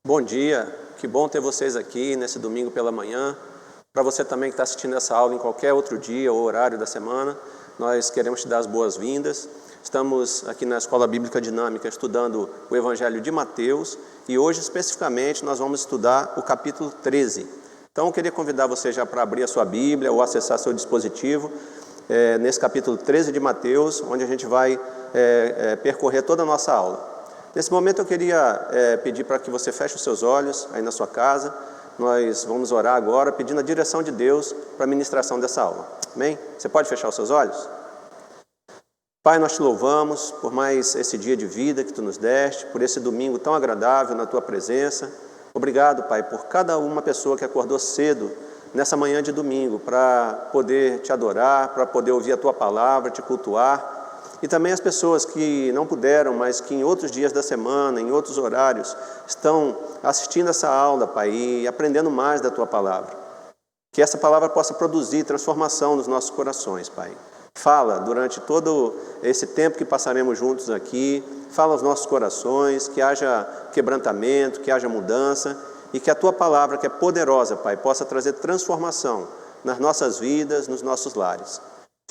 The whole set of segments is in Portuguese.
Bom dia, que bom ter vocês aqui nesse domingo pela manhã. Para você também que está assistindo essa aula em qualquer outro dia ou horário da semana, nós queremos te dar as boas-vindas. Estamos aqui na Escola Bíblica Dinâmica estudando o Evangelho de Mateus e hoje especificamente nós vamos estudar o capítulo 13. Então eu queria convidar você já para abrir a sua Bíblia ou acessar seu dispositivo nesse capítulo 13 de Mateus, onde a gente vai percorrer toda a nossa aula. Nesse momento eu queria pedir para que você feche os seus olhos aí na sua casa. Nós vamos orar agora pedindo a direção de Deus para a ministração dessa aula. Amém? Você pode fechar os seus olhos? Pai, nós te louvamos por mais esse dia de vida que Tu nos deste, por esse domingo tão agradável na Tua presença. Obrigado, Pai, por cada uma pessoa que acordou cedo nessa manhã de domingo para poder Te adorar, para poder ouvir a Tua palavra, Te cultuar. E também as pessoas que não puderam, mas que em outros dias da semana, em outros horários, estão assistindo essa aula, Pai, e aprendendo mais da Tua palavra. Que essa palavra possa produzir transformação nos nossos corações, Pai. Fala durante todo esse tempo que passaremos juntos aqui, fala aos nossos corações, que haja quebrantamento, que haja mudança, e que a Tua palavra, que é poderosa, Pai, possa trazer transformação nas nossas vidas, nos nossos lares.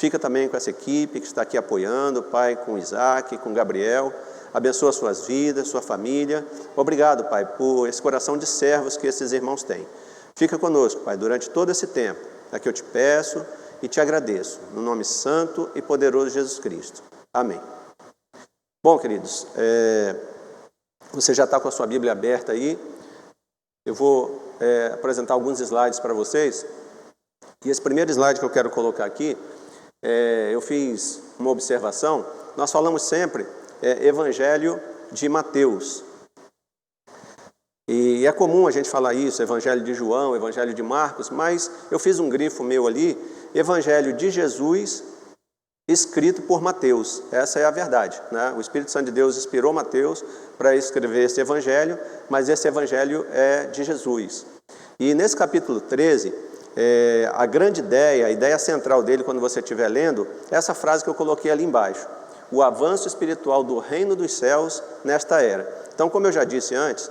Fica também com essa equipe que está aqui apoiando, Pai, com o Isaac, com o Gabriel. Abençoa suas vidas, sua família. Obrigado, Pai, por esse coração de servos que esses irmãos têm. Fica conosco, Pai, durante todo esse tempo. É que eu te peço e te agradeço, no nome santo e poderoso de Jesus Cristo. Amém. Bom, queridos, você já está com a sua Bíblia aberta aí. Eu vou apresentar alguns slides para vocês. E esse primeiro slide que eu quero colocar aqui, eu fiz uma observação. Nós falamos sempre Evangelho de Mateus. E é comum a gente falar isso, Evangelho de João, Evangelho de Marcos, mas eu fiz um grifo meu ali, Evangelho de Jesus, escrito por Mateus. Essa é a verdade, né? O Espírito Santo de Deus inspirou Mateus para escrever esse Evangelho, mas esse Evangelho é de Jesus. E nesse capítulo 13, a grande ideia, a ideia central dele, quando você estiver lendo, é essa frase que eu coloquei ali embaixo. O avanço espiritual do reino dos céus nesta era. Então, como eu já disse antes,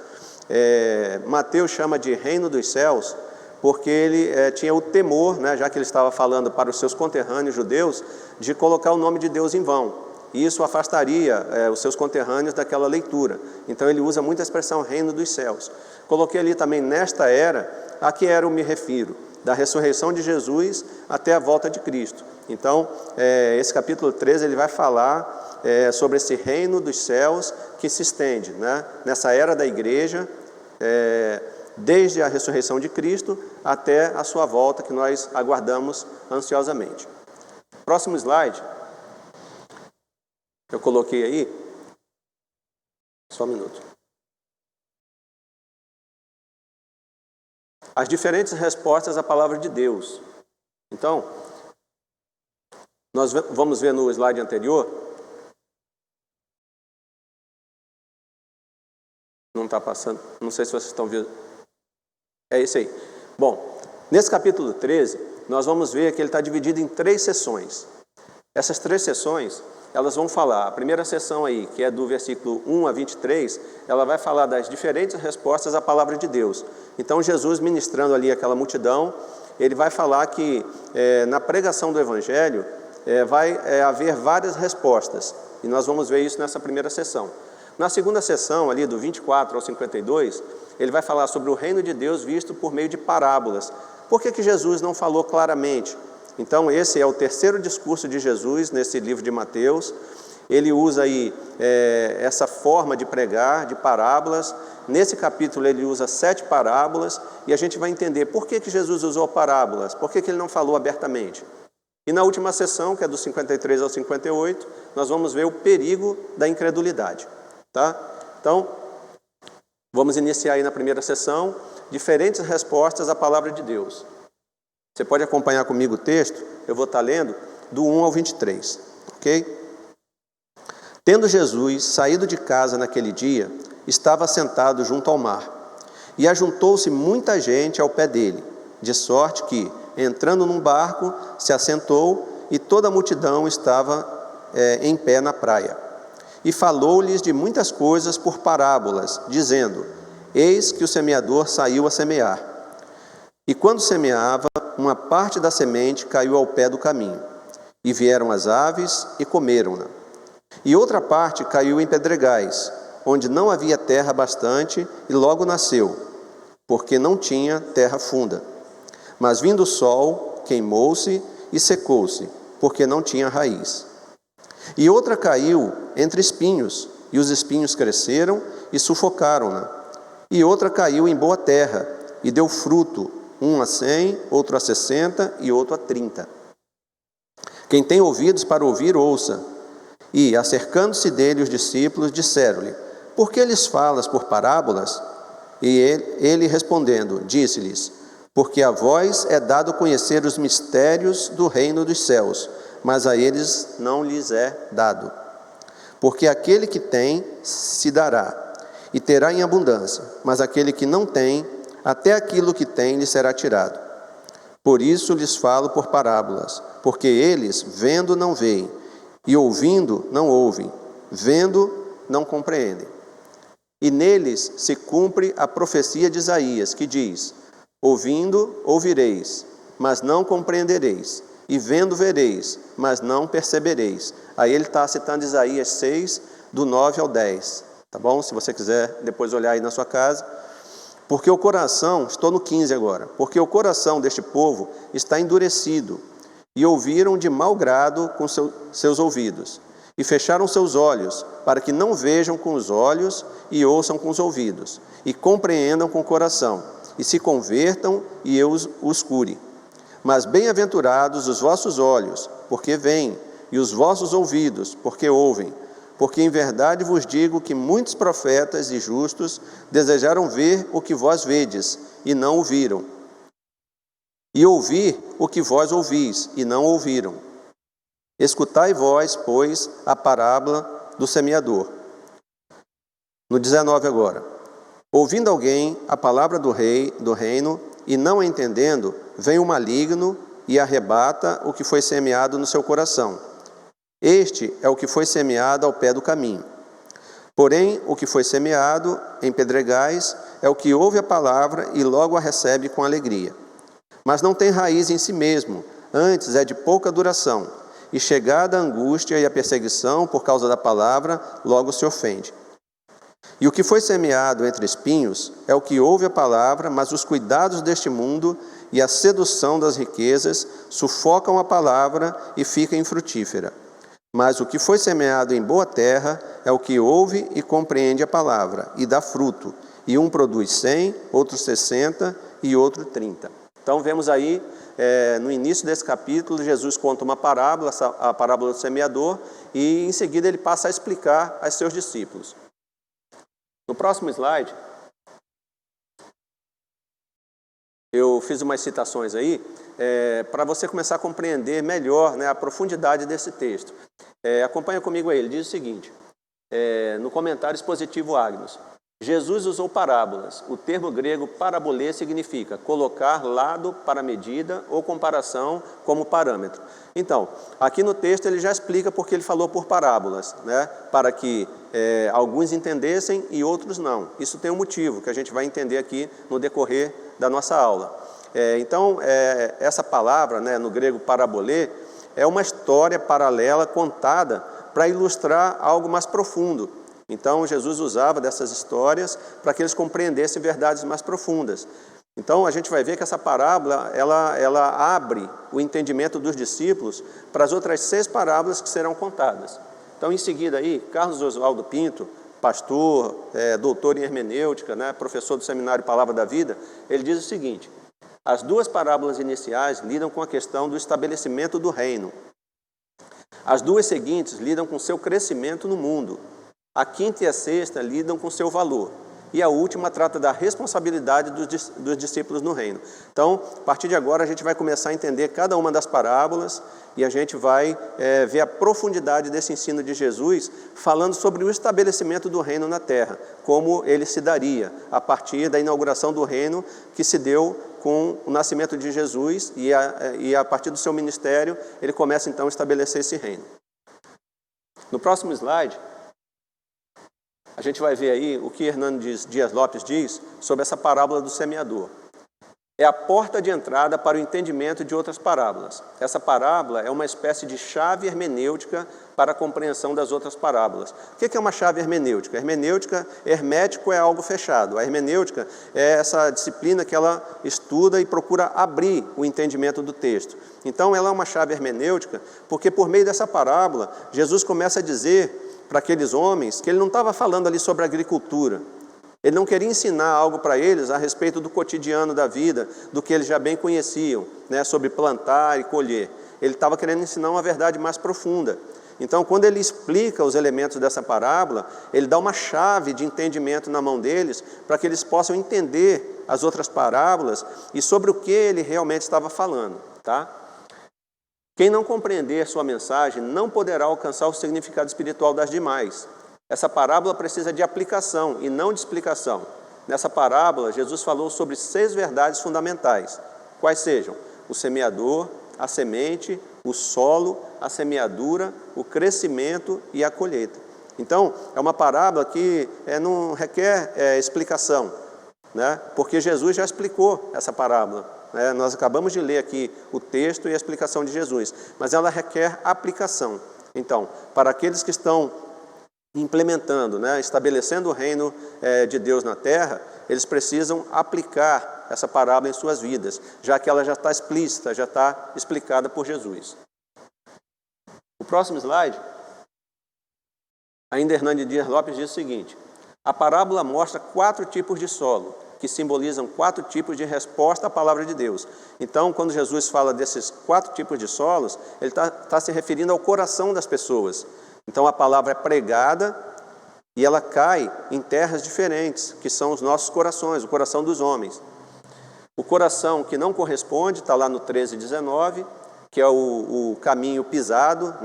Mateus chama de reino dos céus porque ele tinha o temor, né, já que ele estava falando para os seus conterrâneos judeus, de colocar o nome de Deus em vão. E isso afastaria os seus conterrâneos daquela leitura. Então ele usa muito a expressão reino dos céus. Coloquei ali também nesta era, a que era eu me refiro, da ressurreição de Jesus até a volta de Cristo. Então, esse capítulo 13 ele vai falar sobre esse reino dos céus que se estende, né, nessa era da igreja, desde a ressurreição de Cristo até a sua volta, que nós aguardamos ansiosamente. Próximo slide, eu coloquei aí, só um minuto. As diferentes respostas à palavra de Deus. Então, nós vamos ver no slide anterior. Não está passando, não sei se vocês estão vendo. É esse aí. Bom, nesse capítulo 13, nós vamos ver que ele está dividido em 3 sessões. Essas 3 sessões, elas vão falar, a primeira sessão aí, que é do versículo 1 a 23, ela vai falar das diferentes respostas à palavra de Deus. Então, Jesus ministrando ali aquela multidão, ele vai falar que na pregação do Evangelho vai haver várias respostas. E nós vamos ver isso nessa primeira sessão. Na segunda sessão, ali do 24 ao 52, ele vai falar sobre o reino de Deus visto por meio de parábolas. Por que Jesus não falou claramente? Então, esse é o terceiro discurso de Jesus nesse livro de Mateus. Ele usa aí essa forma de pregar, de parábolas. Nesse capítulo ele usa 7 parábolas e a gente vai entender por que Jesus usou parábolas, por que ele não falou abertamente. E na última sessão, que é do 53 ao 58, nós vamos ver o perigo da incredulidade. Tá? Então, vamos iniciar aí na primeira sessão, diferentes respostas à palavra de Deus. Você pode acompanhar comigo o texto, eu vou estar lendo do 1 ao 23, ok? Tendo Jesus saído de casa naquele dia, estava sentado junto ao mar, e ajuntou-se muita gente ao pé dele, de sorte que, entrando num barco, se assentou, e toda a multidão estava em pé na praia. E falou-lhes de muitas coisas por parábolas, dizendo: eis que o semeador saiu a semear. E quando semeava, uma parte da semente caiu ao pé do caminho, e vieram as aves e comeram-na. E outra parte caiu em pedregais, onde não havia terra bastante, e logo nasceu, porque não tinha terra funda. Mas vindo o sol, queimou-se e secou-se, porque não tinha raiz. E outra caiu entre espinhos, e os espinhos cresceram e sufocaram-na. E outra caiu em boa terra, e deu fruto, um a 100, outro a 60 e outro a 30. Quem tem ouvidos para ouvir, ouça. E, acercando-se dele os discípulos, disseram-lhe: por que lhes falas por parábolas? E ele respondendo, disse-lhes: porque a vós é dado conhecer os mistérios do reino dos céus, mas a eles não lhes é dado. Porque aquele que tem, se dará, e terá em abundância, mas aquele que não tem, até aquilo que tem lhe será tirado. Por isso lhes falo por parábolas, porque eles, vendo, não veem, e ouvindo, não ouvem, vendo, não compreendem. E neles se cumpre a profecia de Isaías, que diz: ouvindo, ouvireis, mas não compreendereis, e vendo, vereis, mas não percebereis. Aí ele está citando Isaías 6, do 9 ao 10, tá bom? Se você quiser depois olhar aí na sua casa. Porque o coração, estou no 15 agora, porque o coração deste povo está endurecido, e ouviram de mau grado com seus ouvidos, e fecharam seus olhos, para que não vejam com os olhos, e ouçam com os ouvidos, e compreendam com o coração, e se convertam, e eu os cure. Mas bem-aventurados os vossos olhos, porque veem, e os vossos ouvidos, porque ouvem. Porque em verdade vos digo que muitos profetas e justos desejaram ver o que vós vedes, e não o viram, e ouvir o que vós ouvis, e não ouviram. Escutai vós, pois, a parábola do semeador. No 19 agora. Ouvindo alguém a palavra do reino, e não a entendendo, vem o maligno e arrebata o que foi semeado no seu coração. Este é o que foi semeado ao pé do caminho. Porém, o que foi semeado em pedregais é o que ouve a palavra e logo a recebe com alegria. Mas não tem raiz em si mesmo, antes é de pouca duração, e chegada a angústia e a perseguição por causa da palavra, logo se ofende. E o que foi semeado entre espinhos é o que ouve a palavra, mas os cuidados deste mundo e a sedução das riquezas sufocam a palavra e fica infrutífera. Mas o que foi semeado em boa terra é o que ouve e compreende a palavra, e dá fruto. E um produz 100, outro 60 e outro 30. Então vemos aí, no início desse capítulo, Jesus conta uma parábola, a parábola do semeador, e em seguida ele passa a explicar aos seus discípulos. No próximo slide, eu fiz umas citações aí, para você começar a compreender melhor, né, a profundidade desse texto. Acompanha comigo aí, ele diz o seguinte, no comentário expositivo Agnus: Jesus usou parábolas. O termo grego parabolê significa colocar lado para medida ou comparação como parâmetro. Então, aqui no texto ele já explica porque ele falou por parábolas, né? Para que alguns entendessem e outros não. Isso tem um motivo que a gente vai entender aqui no decorrer da nossa aula. Então, essa palavra, né, no grego parabolê, é uma história paralela contada para ilustrar algo mais profundo. Então, Jesus usava dessas histórias para que eles compreendessem verdades mais profundas. Então, a gente vai ver que essa parábola, ela abre o entendimento dos discípulos para as outras 6 parábolas que serão contadas. Então, em seguida aí, Carlos Oswaldo Pinto, pastor, doutor em hermenêutica, né, professor do Seminário Palavra da Vida, ele diz o seguinte: as 2 parábolas iniciais lidam com a questão do estabelecimento do reino. As 2 seguintes lidam com seu crescimento no mundo. A 5ª e a 6ª lidam com seu valor. E a última trata da responsabilidade dos discípulos no reino. Então, a partir de agora, a gente vai começar a entender cada uma das parábolas e a gente vai ver a profundidade desse ensino de Jesus, falando sobre o estabelecimento do reino na terra, como ele se daria a partir da inauguração do reino que se deu com o nascimento de Jesus e a partir do seu ministério, ele começa então a estabelecer esse reino. No próximo slide, a gente vai ver aí o que Hernandes Dias Lopes diz sobre essa parábola do semeador. É a porta de entrada para o entendimento de outras parábolas. Essa parábola é uma espécie de chave hermenêutica para a compreensão das outras parábolas. O que é uma chave hermenêutica? Hermético é algo fechado. A hermenêutica é essa disciplina que ela estuda e procura abrir o entendimento do texto. Então, ela é uma chave hermenêutica porque, por meio dessa parábola, Jesus começa a dizer para aqueles homens que ele não estava falando ali sobre agricultura. Ele não queria ensinar algo para eles a respeito do cotidiano da vida, do que eles já bem conheciam, né, sobre plantar e colher. Ele estava querendo ensinar uma verdade mais profunda. Então, quando ele explica os elementos dessa parábola, ele dá uma chave de entendimento na mão deles, para que eles possam entender as outras parábolas e sobre o que ele realmente estava falando. Tá? Quem não compreender sua mensagem não poderá alcançar o significado espiritual das demais. Essa parábola precisa de aplicação e não de explicação. Nessa parábola, Jesus falou sobre 6 verdades fundamentais, quais sejam o semeador, a semente, o solo, a semeadura, o crescimento e a colheita. Então, é uma parábola que não requer explicação, né? Porque Jesus já explicou essa parábola. Nós acabamos de ler aqui o texto e a explicação de Jesus, mas ela requer aplicação. Então, para aqueles que estão implementando, estabelecendo o reino de Deus na terra, eles precisam aplicar essa parábola em suas vidas, já que ela já está explícita, já está explicada por Jesus. O próximo slide, ainda Hernandes Dias Lopes diz o seguinte: a parábola mostra 4 tipos de solo, que simbolizam 4 tipos de resposta à palavra de Deus. Então, quando Jesus fala desses 4 tipos de solos, ele está se referindo ao coração das pessoas. Então, a palavra é pregada e ela cai em terras diferentes, que são os nossos corações, o coração dos homens. O coração que não corresponde, está lá no 13:19, que é o caminho pisado,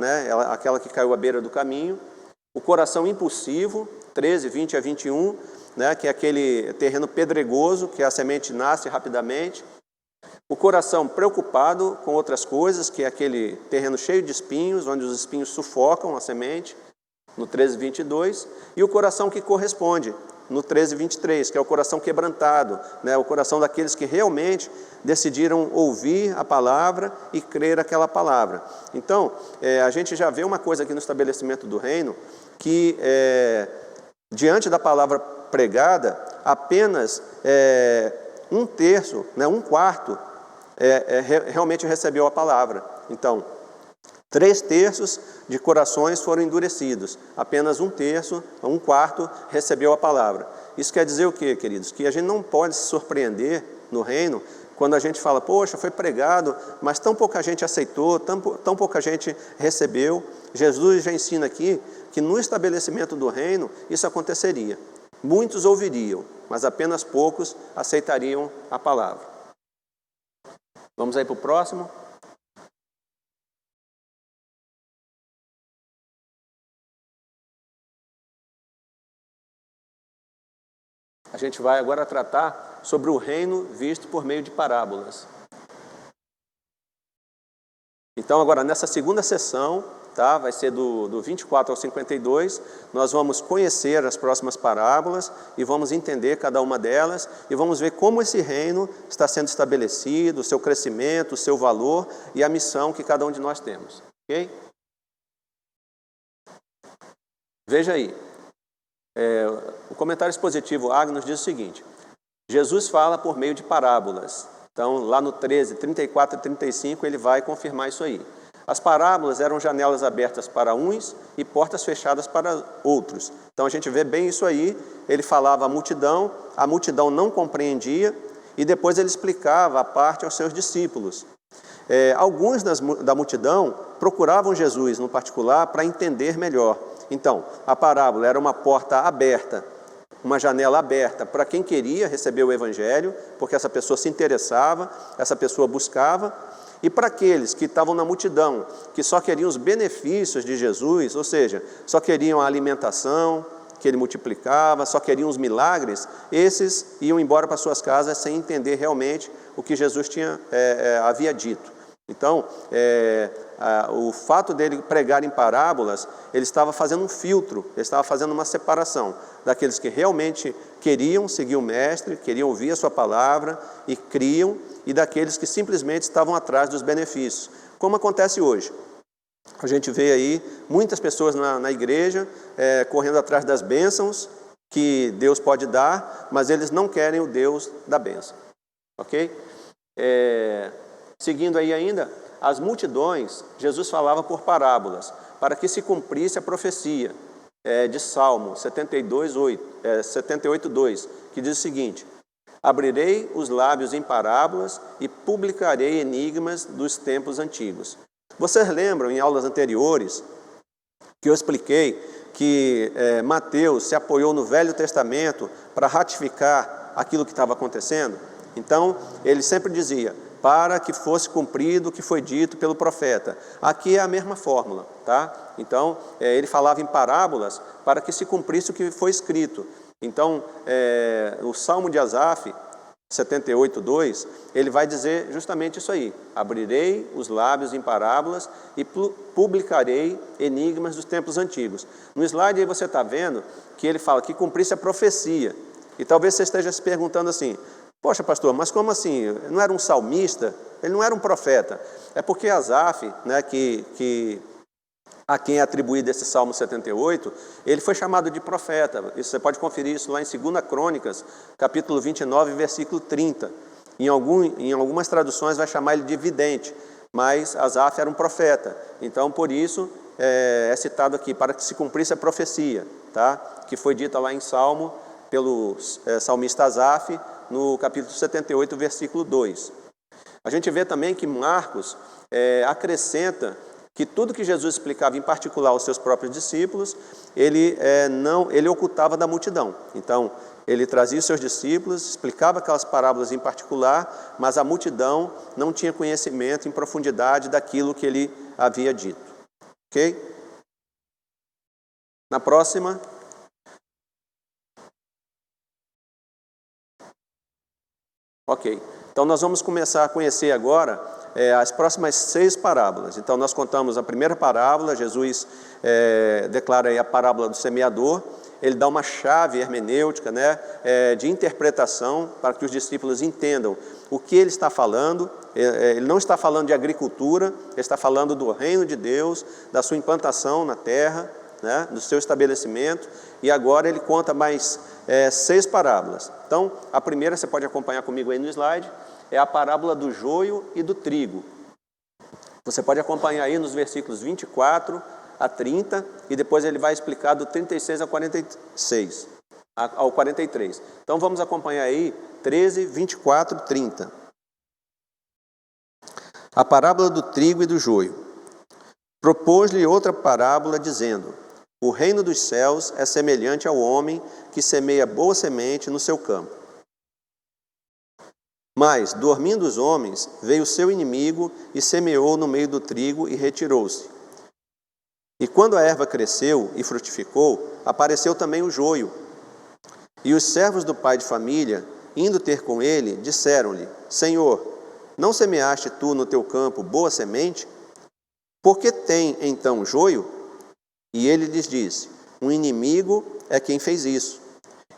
aquela que caiu à beira do caminho. O coração impulsivo, 13:20-21, que é aquele terreno pedregoso, que a semente nasce rapidamente. O coração preocupado com outras coisas, que é aquele terreno cheio de espinhos, onde os espinhos sufocam a semente, no 13:22. E o coração que corresponde, no 13:23, que é o coração quebrantado, o coração daqueles que realmente decidiram ouvir a palavra e crer aquela palavra. Então, a gente já vê uma coisa aqui no estabelecimento do reino, que diante da palavra pregada, apenas 1/3, 1/4, realmente recebeu a palavra. Então, 3/3 de corações foram endurecidos, apenas 1/3, 1/4 recebeu a palavra. Isso quer dizer o quê, queridos? Que a gente não pode se surpreender no reino quando a gente fala, poxa, foi pregado, mas tão pouca gente aceitou, tão pouca gente recebeu. Jesus já ensina aqui que no estabelecimento do reino isso aconteceria. Muitos ouviriam, mas apenas poucos aceitariam a palavra. Vamos aí para o próximo. A gente vai agora tratar sobre o reino visto por meio de parábolas. Então, agora, nessa segunda sessão, vai ser do 24 ao 52, nós vamos conhecer as próximas parábolas e vamos entender cada uma delas e vamos ver como esse reino está sendo estabelecido, o seu crescimento, o seu valor e a missão que cada um de nós temos. Ok? Veja aí. O comentário expositivo Agnus diz o seguinte: Jesus fala por meio de parábolas. Então, lá no 13, 34 e 35, ele vai confirmar isso aí. As parábolas eram janelas abertas para uns e portas fechadas para outros. Então, a gente vê bem isso aí. Ele falava à multidão, a multidão não compreendia, e depois ele explicava a parte aos seus discípulos. Alguns da multidão procuravam Jesus, no particular, para entender melhor. Então, a parábola era uma porta aberta, uma janela aberta para quem queria receber o Evangelho, porque essa pessoa se interessava, essa pessoa buscava, e para aqueles que estavam na multidão, que só queriam os benefícios de Jesus, ou seja, só queriam a alimentação que ele multiplicava, só queriam os milagres, esses iam embora para suas casas sem entender realmente o que Jesus havia dito. Então, o fato dele pregar em parábolas, ele estava fazendo um filtro, ele estava fazendo uma separação daqueles que realmente queriam seguir o Mestre, queriam ouvir a sua palavra e criam, e daqueles que simplesmente estavam atrás dos benefícios, como acontece hoje. A gente vê aí muitas pessoas na igreja correndo atrás das bênçãos que Deus pode dar, mas eles não querem o Deus da bênção. Ok? Seguindo aí ainda, as multidões, Jesus falava por parábolas, para que se cumprisse a profecia de Salmo 78:2, que diz o seguinte: abrirei os lábios em parábolas e publicarei enigmas dos tempos antigos. Vocês lembram, em aulas anteriores, que eu expliquei que Mateus se apoiou no Velho Testamento para ratificar aquilo que estava acontecendo? Então, ele sempre dizia, para que fosse cumprido o que foi dito pelo profeta. Aqui é a mesma fórmula, tá? Então, ele falava em parábolas para que se cumprisse o que foi escrito. Então, o Salmo de Asaf, 78:2, ele vai dizer justamente isso aí: abrirei os lábios em parábolas e publicarei enigmas dos tempos antigos. No slide aí você está vendo que ele fala que cumprisse a profecia. E talvez você esteja se perguntando assim: poxa, pastor, mas como assim? Não era um salmista? Ele não era um profeta? É porque Asaf, né, a quem é atribuído esse Salmo 78, ele foi chamado de profeta. Você pode conferir isso lá em 2 Crônicas, capítulo 29, versículo 30. Em algumas traduções vai chamar ele de vidente, mas Asaf era um profeta. Então, por isso, é citado aqui, para que se cumprisse a profecia, tá? Que foi dita lá em Salmo, pelo salmista Asaf, no capítulo 78, versículo 2. A gente vê também que Marcos acrescenta que tudo que Jesus explicava, em particular aos seus próprios discípulos, ele ocultava da multidão. Então, ele trazia os seus discípulos, explicava aquelas parábolas em particular, mas a multidão não tinha conhecimento em profundidade daquilo que ele havia dito. Ok? Na próxima. Ok. Então, nós vamos começar a conhecer agora as próximas 6 parábolas. Então, nós contamos a primeira parábola. Jesus declara aí a parábola do semeador. Ele dá uma chave hermenêutica, né, de interpretação para que os discípulos entendam o que ele está falando. Ele não está falando de agricultura, ele está falando do reino de Deus, da sua implantação na terra, né, do seu estabelecimento. E agora ele conta mais 6 parábolas. Então, a primeira, você pode acompanhar comigo aí no slide, é a parábola do joio e do trigo. Você pode acompanhar aí nos versículos 24 a 30, e depois ele vai explicar do 36 ao 46, ao 43. Então, vamos acompanhar aí 13, 24, 30. A parábola do trigo e do joio. Propôs-lhe outra parábola, dizendo: o reino dos céus é semelhante ao homem que semeia boa semente no seu campo. Mas, dormindo os homens, veio o seu inimigo e semeou no meio do trigo e retirou-se. E quando a erva cresceu e frutificou, apareceu também o joio. E os servos do pai de família, indo ter com ele, disseram-lhe: Senhor, não semeaste tu no teu campo boa semente? Por que tem então joio? E ele lhes disse: um inimigo é quem fez isso.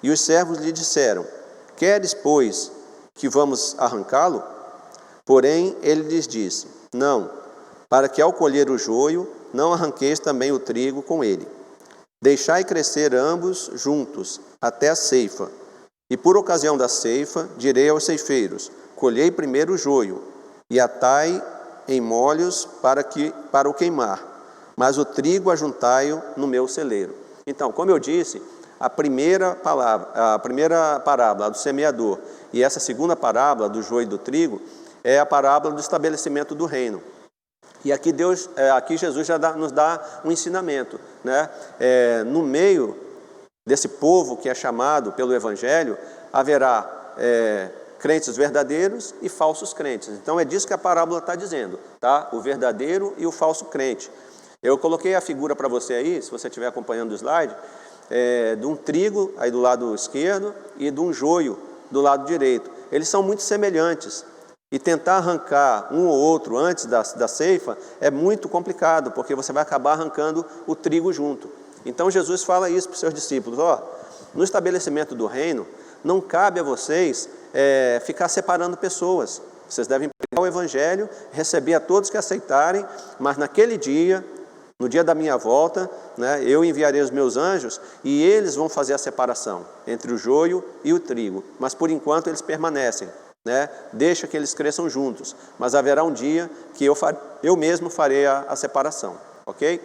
E os servos lhe disseram: queres, pois, que vamos arrancá-lo? Porém, ele lhes disse: não, para que ao colher o joio, não arranqueis também o trigo com ele. Deixai crescer ambos juntos, até a ceifa. E por ocasião da ceifa, direi aos ceifeiros: colhei primeiro o joio, e atai em molhos para o queimar, mas o trigo ajuntai-o no meu celeiro. Então, como eu disse, a primeira parábola do semeador e essa segunda parábola do joio e do trigo é a parábola do estabelecimento do reino. E aqui Jesus já nos dá um ensinamento, né? No meio desse povo que é chamado pelo Evangelho, haverá crentes verdadeiros e falsos crentes. Então é disso que a parábola está dizendo, tá? O verdadeiro e o falso crente. Eu coloquei a figura para você aí, se você estiver acompanhando o slide, de um trigo aí do lado esquerdo e de um joio do lado direito. Eles são muito semelhantes. E tentar arrancar um ou outro antes da ceifa é muito complicado, porque você vai acabar arrancando o trigo junto. Então Jesus fala isso para os seus discípulos: no estabelecimento do reino, não cabe a vocês ficar separando pessoas. Vocês devem pregar o evangelho, receber a todos que aceitarem, mas naquele dia, no dia da minha volta, eu enviarei os meus anjos e eles vão fazer a separação entre o joio e o trigo. Mas por enquanto eles permanecem. Deixa que eles cresçam juntos, mas haverá um dia que eu mesmo farei a separação, ok?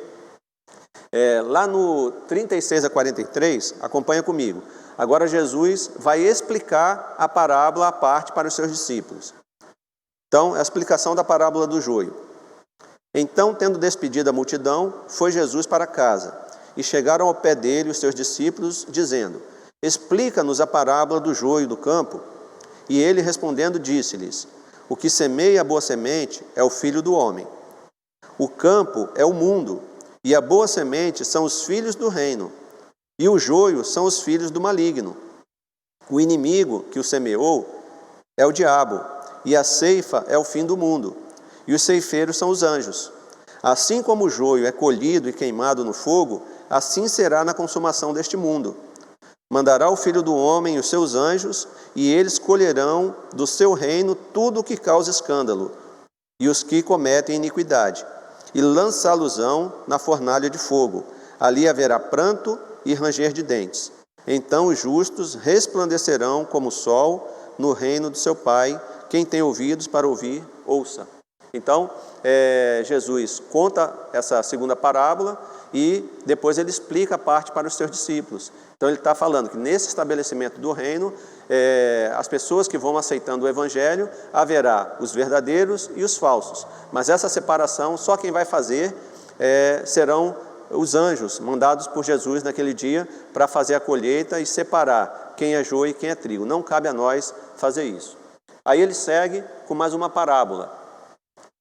Lá no 36 a 43, acompanha comigo. Agora Jesus vai explicar a parábola à parte para os seus discípulos. Então, a explicação da parábola do joio. Então, tendo despedido a multidão, foi Jesus para casa, e chegaram ao pé dele os seus discípulos, dizendo: explica-nos a parábola do joio do campo. E ele respondendo disse-lhes: o que semeia a boa semente é o Filho do homem. O campo é o mundo, e a boa semente são os filhos do reino, e o joio são os filhos do maligno. O inimigo que o semeou é o diabo, e a ceifa é o fim do mundo, e os ceifeiros são os anjos. Assim como o joio é colhido e queimado no fogo, assim será na consumação deste mundo. Mandará o Filho do homem e os seus anjos, e eles colherão do seu reino tudo o que causa escândalo, e os que cometem iniquidade, e lançá-los-ão na fornalha de fogo. Ali haverá pranto e ranger de dentes. Então os justos resplandecerão como o sol no reino do seu Pai. Quem tem ouvidos para ouvir, ouça. Então, Jesus conta essa segunda parábola e depois ele explica a parte para os seus discípulos. Então ele está falando que nesse estabelecimento do reino, as pessoas que vão aceitando o evangelho, haverá os verdadeiros e os falsos. Mas essa separação, só quem vai fazer serão os anjos, mandados por Jesus naquele dia para fazer a colheita e separar quem é joio e quem é trigo. Não cabe a nós fazer isso. Aí ele segue com mais uma parábola.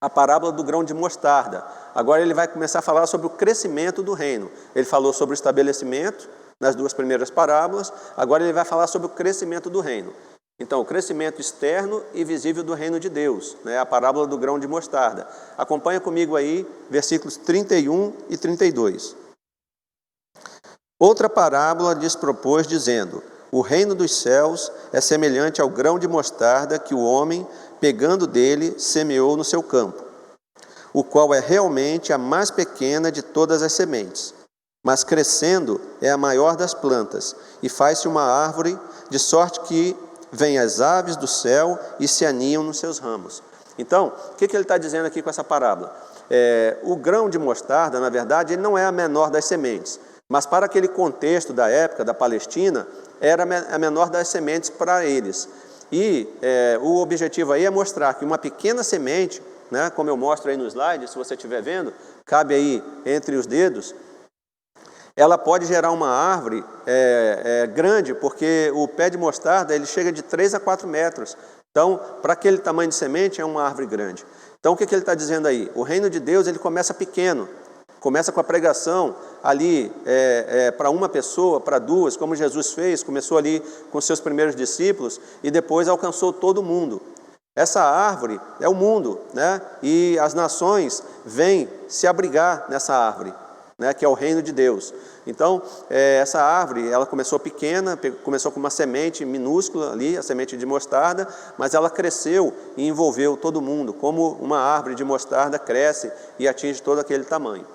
A parábola do grão de mostarda. Agora ele vai começar a falar sobre o crescimento do reino. Ele falou sobre o estabelecimento nas duas primeiras parábolas, agora ele vai falar sobre o crescimento do reino. Então, o crescimento externo e visível do reino de Deus, a parábola do grão de mostarda. Acompanha comigo aí, versículos 31 e 32. Outra parábola lhes propôs, dizendo: o reino dos céus é semelhante ao grão de mostarda que o homem, pegando dele, semeou no seu campo, o qual é realmente a mais pequena de todas as sementes, mas crescendo é a maior das plantas, e faz-se uma árvore, de sorte que vêm as aves do céu e se aninham nos seus ramos. Então, o que ele está dizendo aqui com essa parábola? O grão de mostarda, na verdade, ele não é a menor das sementes, mas para aquele contexto da época, da Palestina, era a menor das sementes para eles. E o objetivo aí é mostrar que uma pequena semente, como eu mostro aí no slide, se você estiver vendo, cabe aí entre os dedos, ela pode gerar uma árvore grande, porque o pé de mostarda ele chega de 3 a 4 metros. Então, para aquele tamanho de semente, é uma árvore grande. Então, o que ele está dizendo aí? O reino de Deus ele começa pequeno, começa com a pregação ali para uma pessoa, para duas, como Jesus fez, começou ali com seus primeiros discípulos e depois alcançou todo mundo. Essa árvore é o mundo, e as nações vêm se abrigar nessa árvore, que é o reino de Deus. Então, essa árvore, ela começou pequena, começou com uma semente minúscula ali, a semente de mostarda, mas ela cresceu e envolveu todo mundo, como uma árvore de mostarda cresce e atinge todo aquele tamanho.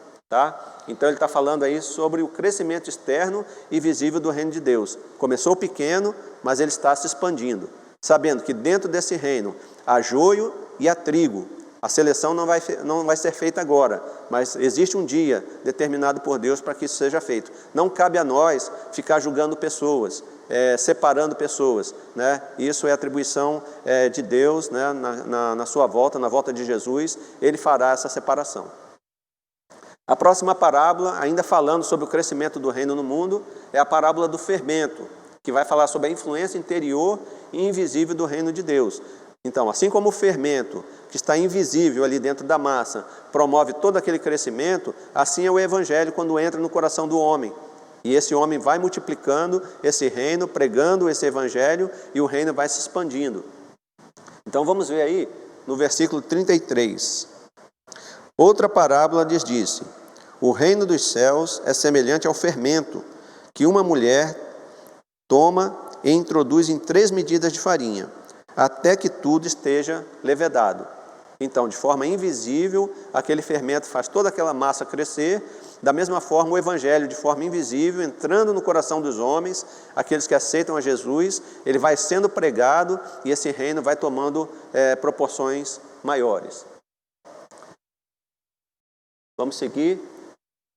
Então ele está falando aí sobre o crescimento externo e visível do reino de Deus. Começou pequeno, mas ele está se expandindo, sabendo que dentro desse reino há joio e há trigo. A seleção não vai ser feita agora, mas existe um dia determinado por Deus para que isso seja feito. Não cabe a nós ficar julgando pessoas, separando pessoas. Isso é atribuição de Deus, na sua volta, na volta de Jesus, ele fará essa separação. A próxima parábola, ainda falando sobre o crescimento do reino no mundo, é a parábola do fermento, que vai falar sobre a influência interior e invisível do reino de Deus. Então, assim como o fermento, que está invisível ali dentro da massa, promove todo aquele crescimento, assim é o evangelho quando entra no coração do homem. E esse homem vai multiplicando esse reino, pregando esse evangelho, e o reino vai se expandindo. Então vamos ver aí no versículo 33. Outra parábola lhes disse: o reino dos céus é semelhante ao fermento que uma mulher toma e introduz em 3 medidas de farinha, até que tudo esteja levedado. Então, de forma invisível, aquele fermento faz toda aquela massa crescer. Da mesma forma, o Evangelho, de forma invisível, entrando no coração dos homens, aqueles que aceitam a Jesus, ele vai sendo pregado e esse reino vai tomando proporções maiores. Vamos seguir.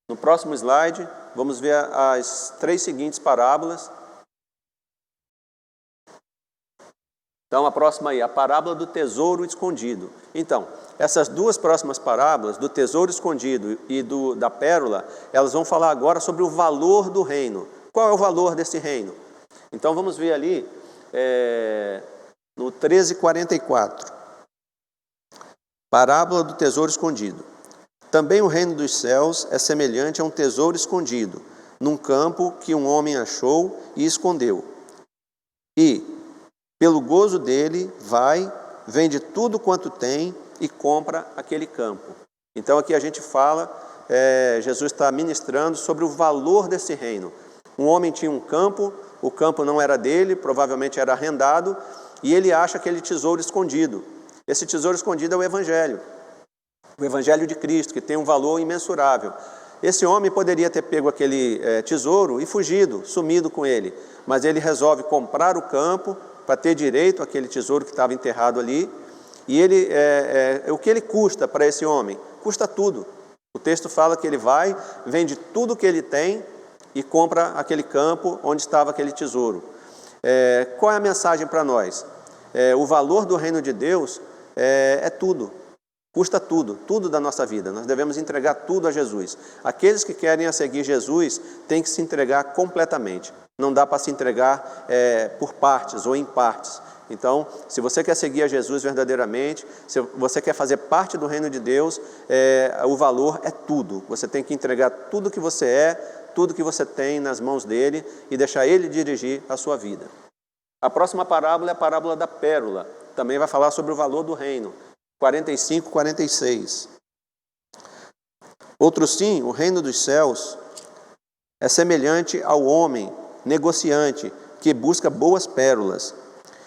No próximo slide, vamos ver as 3 seguintes parábolas. Então, a próxima aí, a parábola do tesouro escondido. Então, essas 2 próximas parábolas, do tesouro escondido e da pérola, elas vão falar agora sobre o valor do reino. Qual é o valor desse reino? Então, vamos ver ali, no 13:44. Parábola do tesouro escondido. Também o reino dos céus é semelhante a um tesouro escondido, num campo que um homem achou e escondeu. E, pelo gozo dele, vende tudo quanto tem e compra aquele campo. Então aqui a gente fala, Jesus está ministrando sobre o valor desse reino. Um homem tinha um campo, o campo não era dele, provavelmente era arrendado, e ele acha aquele tesouro escondido. Esse tesouro escondido é o Evangelho de Cristo, que tem um valor imensurável. Esse homem poderia ter pego aquele tesouro e fugido, sumido com ele, mas ele resolve comprar o campo para ter direito àquele tesouro que estava enterrado ali. E o que ele custa para esse homem? Custa tudo. O texto fala que ele vende tudo que ele tem e compra aquele campo onde estava aquele tesouro. Qual é a mensagem para nós? O valor do reino de Deus é tudo. Custa tudo da nossa vida. Nós devemos entregar tudo a Jesus. Aqueles que querem seguir Jesus têm que se entregar completamente. Não dá para se entregar por partes ou em partes. Então, se você quer seguir a Jesus verdadeiramente, se você quer fazer parte do reino de Deus, o valor é tudo. Você tem que entregar tudo que você é, tudo que você tem nas mãos dele e deixar ele dirigir a sua vida. A próxima parábola é a parábola da pérola. Também vai falar sobre o valor do reino. 45, 46. Outro sim, o reino dos céus é semelhante ao homem negociante que busca boas pérolas.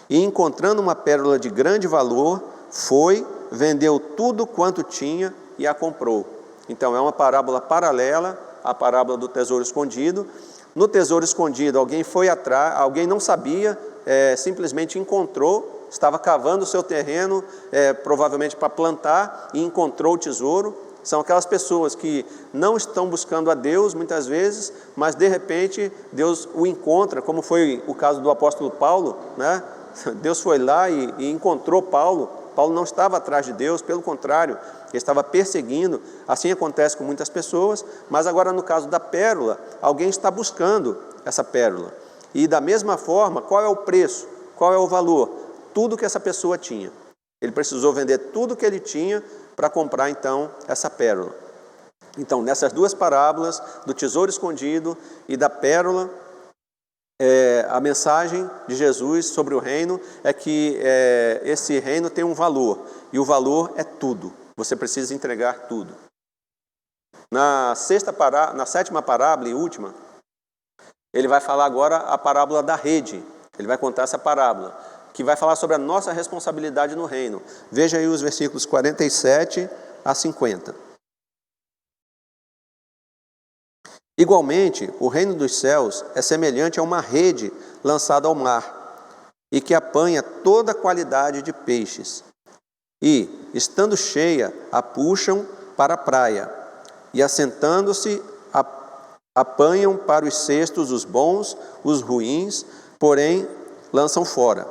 E encontrando uma pérola de grande valor, vendeu tudo quanto tinha e a comprou. Então é uma parábola paralela à parábola do tesouro escondido. No tesouro escondido, alguém foi atrás, alguém não sabia, simplesmente encontrou, estava cavando o seu terreno, provavelmente para plantar, e encontrou o tesouro. São aquelas pessoas que não estão buscando a Deus muitas vezes, mas de repente Deus o encontra, como foi o caso do apóstolo Paulo, né? Deus foi lá e encontrou Paulo. Paulo não estava atrás de Deus, pelo contrário, ele estava perseguindo. Assim acontece com muitas pessoas, mas agora no caso da pérola, alguém está buscando essa pérola. E da mesma forma, qual é o preço? Qual é o valor? Tudo que essa pessoa tinha. Ele precisou vender tudo que ele tinha para comprar então essa pérola. Então, nessas 2 parábolas, do tesouro escondido e da pérola, a mensagem de Jesus sobre o reino é que esse reino tem um valor, e o valor é tudo. Você precisa entregar tudo. Na 7ª parábola e última, ele vai falar agora a parábola da rede. Ele vai contar essa parábola, que vai falar sobre a nossa responsabilidade no reino. Veja aí os versículos 47 a 50. Igualmente, o reino dos céus é semelhante a uma rede lançada ao mar, e que apanha toda a qualidade de peixes. E, estando cheia, a puxam para a praia, e assentando-se, apanham para os cestos os bons, os ruins, porém lançam fora.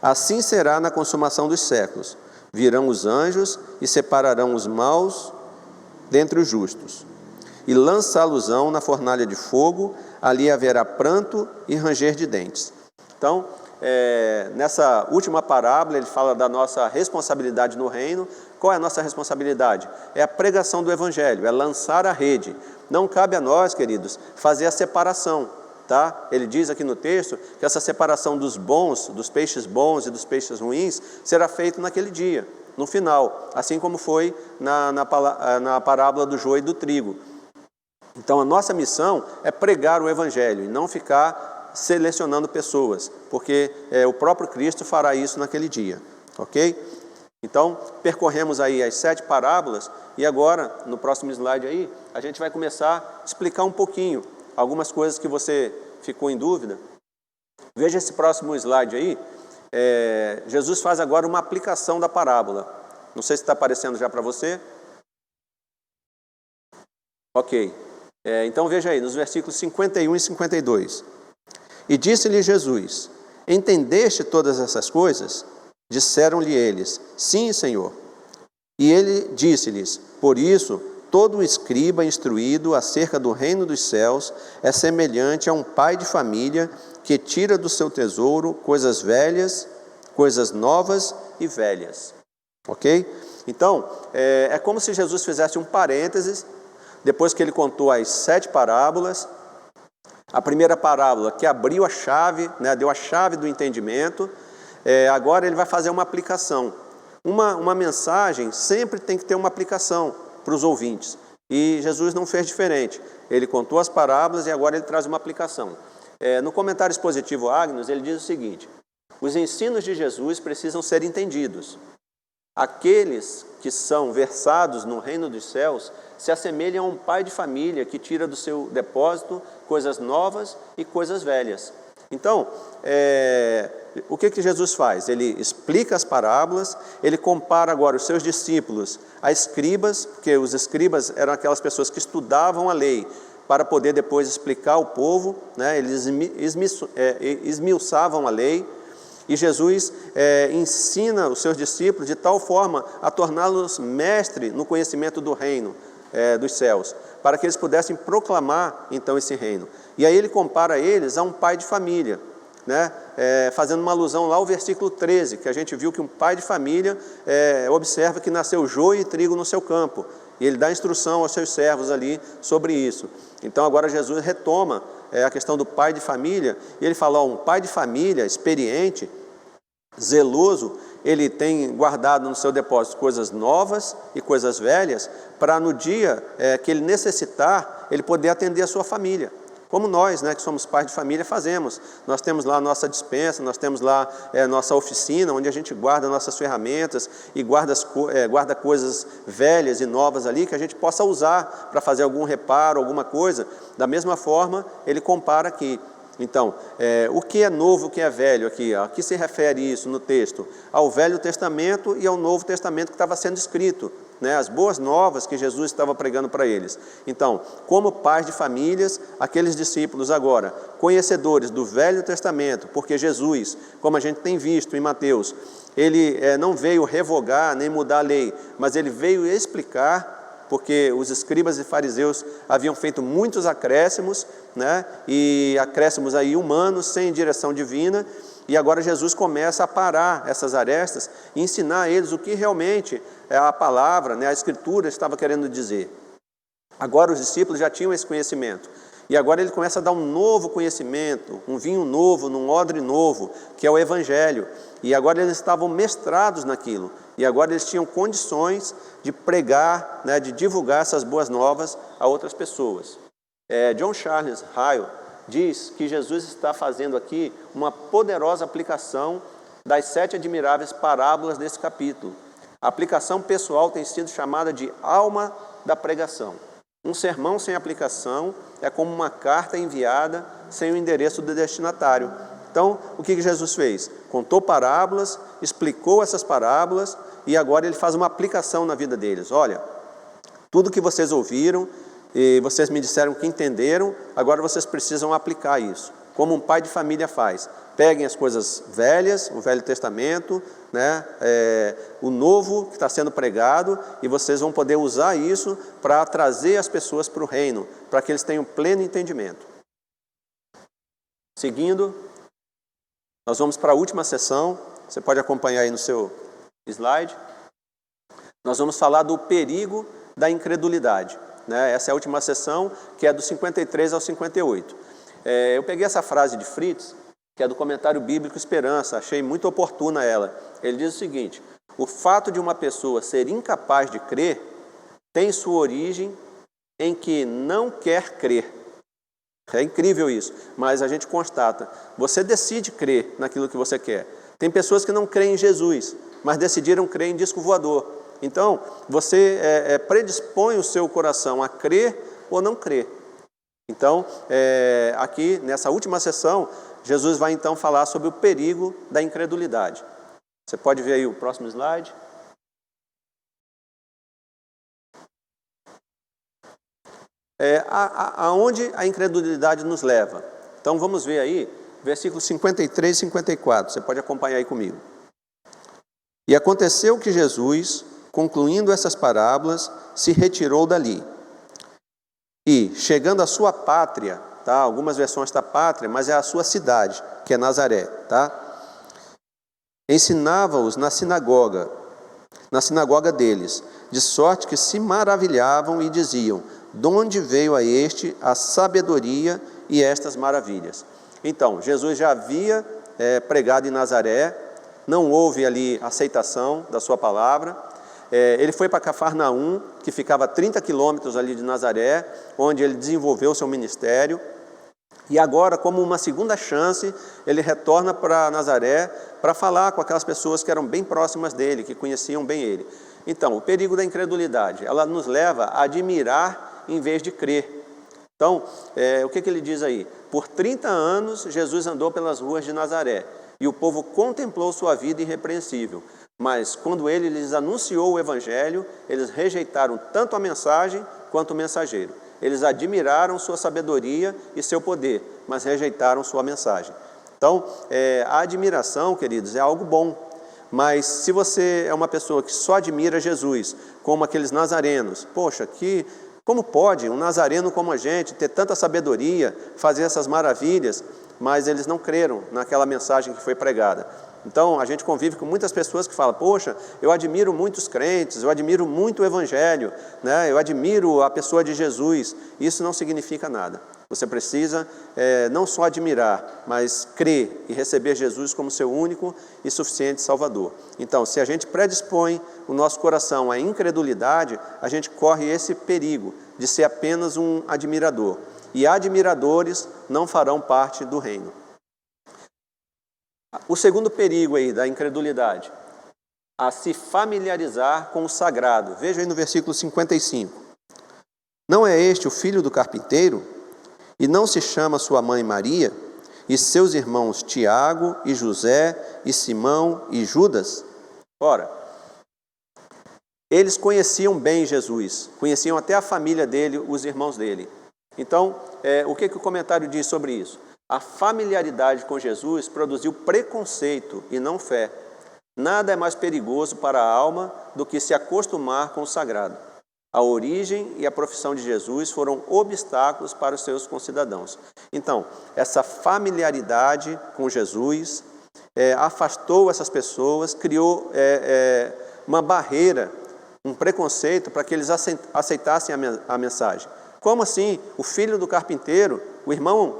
Assim será na consumação dos séculos. Virão os anjos e separarão os maus dentre os justos, e lançá-los-ão na fornalha de fogo, ali haverá pranto e ranger de dentes. Então, nessa última parábola, ele fala da nossa responsabilidade no reino. Qual é a nossa responsabilidade? É a pregação do Evangelho, é lançar a rede. Não cabe a nós, queridos, fazer a separação. Tá? Ele diz aqui no texto que essa separação dos bons, dos peixes bons e dos peixes ruins, será feita naquele dia. no final, assim como foi na parábola do joio e do trigo. Então, a nossa missão é pregar o Evangelho e não ficar selecionando pessoas, porque o próprio Cristo fará isso naquele dia, ok? Então, percorremos aí as 7 parábolas e agora, no próximo slide aí, a gente vai começar a explicar um pouquinho algumas coisas que você ficou em dúvida. Veja esse próximo slide aí. Jesus faz agora uma aplicação da parábola. Não sei se está aparecendo já para você. Ok. Então veja aí, nos versículos 51 e 52. E disse-lhe Jesus: entendeste todas essas coisas? Disseram-lhe eles: sim, Senhor. E ele disse-lhes: por isso, todo escriba instruído acerca do reino dos céus é semelhante a um pai de família que tira do seu tesouro coisas velhas, coisas novas e velhas. Ok? Então, é como se Jesus fizesse um parênteses, depois que ele contou as 7 parábolas. A primeira parábola que abriu a chave, né, deu a chave do entendimento, agora ele vai fazer uma aplicação. Uma mensagem sempre tem que ter uma aplicação para os ouvintes. E Jesus não fez diferente. Ele contou as parábolas e agora ele traz uma aplicação. No comentário expositivo Agnus, ele diz o seguinte: os ensinos de Jesus precisam ser entendidos. Aqueles que são versados no reino dos céus se assemelham a um pai de família que tira do seu depósito coisas novas e coisas velhas. Então, o que Jesus faz? Ele explica as parábolas, ele compara agora os seus discípulos a escribas, porque os escribas eram aquelas pessoas que estudavam a lei para poder depois explicar ao povo, né? Eles esmiuçavam a lei. E Jesus ensina os seus discípulos de tal forma a torná-los mestres no conhecimento do reino dos céus, para que eles pudessem proclamar então esse reino. E aí ele compara eles a um pai de família, né? Fazendo uma alusão lá ao versículo 13, que a gente viu que um pai de família observa que nasceu joio e trigo no seu campo, e ele dá instrução aos seus servos ali sobre isso. Então agora Jesus retoma a questão do pai de família, e ele fala, um pai de família experiente, zeloso, ele tem guardado no seu depósito coisas novas e coisas velhas, para no dia que ele necessitar, ele poder atender a sua família. Como nós, né, que somos pais de família, fazemos. Nós temos lá a nossa despensa, nós temos lá a nossa oficina, onde a gente guarda nossas ferramentas e guarda coisas velhas e novas ali, que a gente possa usar para fazer algum reparo, alguma coisa. Da mesma forma, ele compara aqui. Então, o que é novo, o que é velho aqui? A que se refere isso no texto? Ao Velho Testamento e ao Novo Testamento que estava sendo escrito, né? As boas novas que Jesus estava pregando para eles. Então, como pais de famílias, aqueles discípulos agora, conhecedores do Velho Testamento, porque Jesus, como a gente tem visto em Mateus, ele não veio revogar nem mudar a lei, mas ele veio explicar, porque os escribas e fariseus haviam feito muitos acréscimos, né? E acréscimos aí humanos, sem direção divina, e agora Jesus começa a parar essas arestas e ensinar a eles o que realmente a palavra, né, a Escritura estava querendo dizer. Agora os discípulos já tinham esse conhecimento, e agora ele começa a dar um novo conhecimento, um vinho novo, num odre novo, que é o Evangelho, e agora eles estavam mestrados naquilo, e agora eles tinham condições de pregar, né, de divulgar essas boas novas a outras pessoas. John Charles Ryle diz que Jesus está fazendo aqui uma poderosa aplicação das 7 admiráveis parábolas desse capítulo. A aplicação pessoal tem sido chamada de alma da pregação. Um sermão sem aplicação é como uma carta enviada sem o endereço do destinatário. Então, o que Jesus fez? Contou parábolas, explicou essas parábolas e agora ele faz uma aplicação na vida deles. Olha, tudo que vocês ouviram e vocês me disseram que entenderam, agora vocês precisam aplicar isso, como um pai de família faz. Peguem as coisas velhas, o Velho Testamento, né, o novo que está sendo pregado, e vocês vão poder usar isso para trazer as pessoas para o reino, para que eles tenham pleno entendimento. Seguindo, nós vamos para a última sessão, você pode acompanhar aí no seu slide. Nós vamos falar do perigo da incredulidade, né? Essa é a última sessão, que é do 53 ao 58. Eu peguei essa frase de Fritz, que é do Comentário Bíblico Esperança, achei muito oportuna ela. Ele diz o seguinte: o fato de uma pessoa ser incapaz de crer tem sua origem em que não quer crer. É incrível isso, mas a gente constata. Você decide crer naquilo que você quer. Tem pessoas que não creem em Jesus, mas decidiram crer em disco voador. Então, você predispõe o seu coração a crer ou não crer. Então, aqui nessa última sessão, Jesus vai então falar sobre o perigo da incredulidade. Você pode ver aí o próximo slide. Aonde a incredulidade nos leva? Então vamos ver aí, versículos 53 e 54, você pode acompanhar aí comigo. E aconteceu que Jesus, concluindo essas parábolas, se retirou dali. E, chegando à sua pátria, tá? Algumas versões está pátria, mas é a sua cidade, que é Nazaré, tá? Ensinava-os na sinagoga deles, de sorte que se maravilhavam e diziam: de onde veio a este a sabedoria e estas maravilhas? Então, Jesus já havia pregado em Nazaré, não houve ali aceitação da sua palavra. Ele foi para Cafarnaum, que ficava a 30 quilômetros ali de Nazaré, onde ele desenvolveu seu ministério. E agora, como uma segunda chance, ele retorna para Nazaré para falar com aquelas pessoas que eram bem próximas dele, que conheciam bem ele. Então, o perigo da incredulidade, ela nos leva a admirar em vez de crer. Então, o que ele diz aí? Por 30 anos, Jesus andou pelas ruas de Nazaré, e o povo contemplou sua vida irrepreensível. Mas, quando ele lhes anunciou o Evangelho, eles rejeitaram tanto a mensagem quanto o mensageiro. Eles admiraram sua sabedoria e seu poder, mas rejeitaram sua mensagem. Então, a admiração, queridos, é algo bom. Mas se você é uma pessoa que só admira Jesus, como aqueles nazarenos, poxa, como pode um nazareno como a gente ter tanta sabedoria, fazer essas maravilhas, mas eles não creram naquela mensagem que foi pregada. Então, a gente convive com muitas pessoas que falam: poxa, eu admiro muitos crentes, eu admiro muito o Evangelho, né? Eu admiro a pessoa de Jesus. Isso não significa nada. Você precisa não só admirar, mas crer e receber Jesus como seu único e suficiente Salvador. Então, se a gente predispõe o nosso coração à incredulidade, a gente corre esse perigo de ser apenas um admirador. E admiradores não farão parte do reino. O segundo perigo aí da incredulidade, a se familiarizar com o sagrado. Veja aí no versículo 55. Não é este o filho do carpinteiro? E não se chama sua mãe Maria? E seus irmãos Tiago e José e Simão e Judas? Ora, eles conheciam bem Jesus, conheciam até a família dele, os irmãos dele. Então, o que o comentário diz sobre isso? A familiaridade com Jesus produziu preconceito e não fé. Nada é mais perigoso para a alma do que se acostumar com o sagrado. A origem e a profissão de Jesus foram obstáculos para os seus concidadãos. Então, essa familiaridade com Jesus afastou essas pessoas, criou uma barreira, um preconceito para que eles aceitassem a mensagem. Como assim? O filho do carpinteiro, o irmão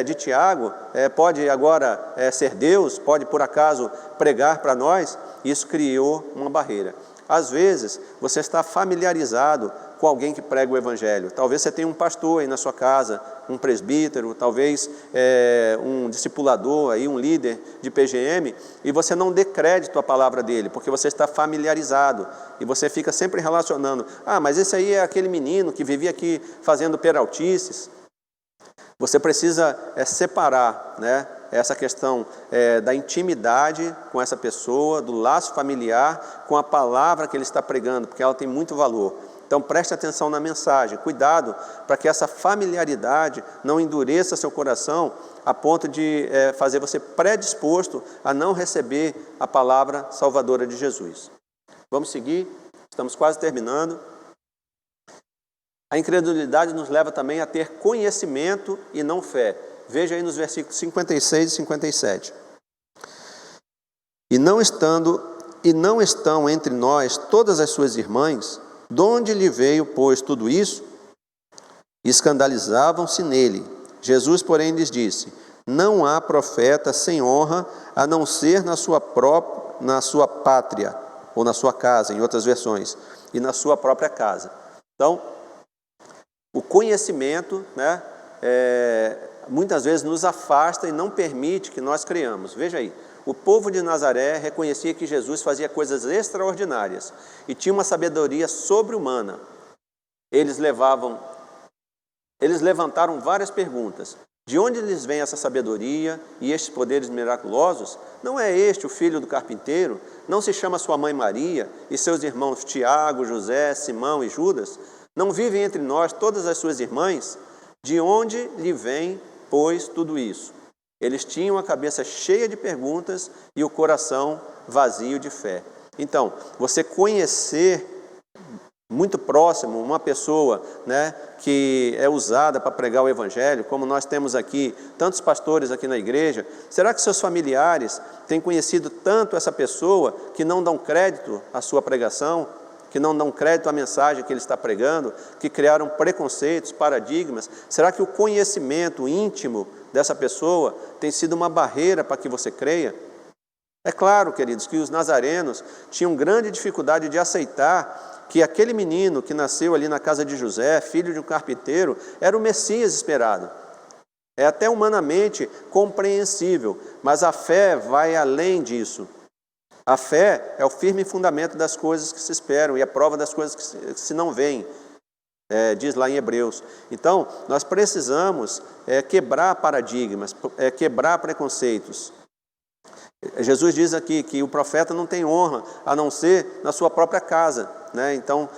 de Tiago, pode agora ser Deus, pode por acaso pregar para nós? Isso criou uma barreira. Às vezes, você está familiarizado com alguém que prega o Evangelho. Talvez você tenha um pastor aí na sua casa, um presbítero, talvez um discipulador, aí, um líder de PGM, e você não dê crédito à palavra dele, porque você está familiarizado, e você fica sempre relacionando: mas esse aí é aquele menino que vivia aqui fazendo peraltices. Você precisa separar, né, essa questão da intimidade com essa pessoa, do laço familiar, com a palavra que ele está pregando, porque ela tem muito valor. Então preste atenção na mensagem, cuidado para que essa familiaridade não endureça seu coração a ponto de fazer você predisposto a não receber a palavra salvadora de Jesus. Vamos seguir, estamos quase terminando. A incredulidade nos leva também a ter conhecimento e não fé. Veja aí nos versículos 56 e 57. E não estão entre nós todas as suas irmãs? De onde lhe veio, pois, tudo isso? Escandalizavam-se nele. Jesus, porém, lhes disse: não há profeta sem honra, a não ser na sua pátria ou na sua casa, em outras versões, e na sua própria casa. Então, o conhecimento, né, muitas vezes nos afasta e não permite que nós creiamos. Veja aí, o povo de Nazaré reconhecia que Jesus fazia coisas extraordinárias e tinha uma sabedoria sobre-humana. Eles levantaram várias perguntas. De onde lhes vem essa sabedoria e estes poderes miraculosos? Não é este o filho do carpinteiro? Não se chama sua mãe Maria e seus irmãos Tiago, José, Simão e Judas? Não vivem entre nós todas as suas irmãs? De onde lhe vem, pois, tudo isso? Eles tinham a cabeça cheia de perguntas e o coração vazio de fé. Então, você conhecer muito próximo uma pessoa, né, que é usada para pregar o Evangelho, como nós temos aqui, tantos pastores aqui na igreja, será que seus familiares têm conhecido tanto essa pessoa que não dão crédito à sua pregação, que não dão crédito à mensagem que ele está pregando, que criaram preconceitos, paradigmas? Será que o conhecimento íntimo dessa pessoa tem sido uma barreira para que você creia? É claro, queridos, que os nazarenos tinham grande dificuldade de aceitar que aquele menino que nasceu ali na casa de José, filho de um carpinteiro, era o Messias esperado. É até humanamente compreensível, mas a fé vai além disso. A fé é o firme fundamento das coisas que se esperam e a prova das coisas que se não veem, diz lá em Hebreus. Então, nós precisamos quebrar paradigmas, quebrar preconceitos. Jesus diz aqui que o profeta não tem honra a não ser na sua própria casa, né? Então,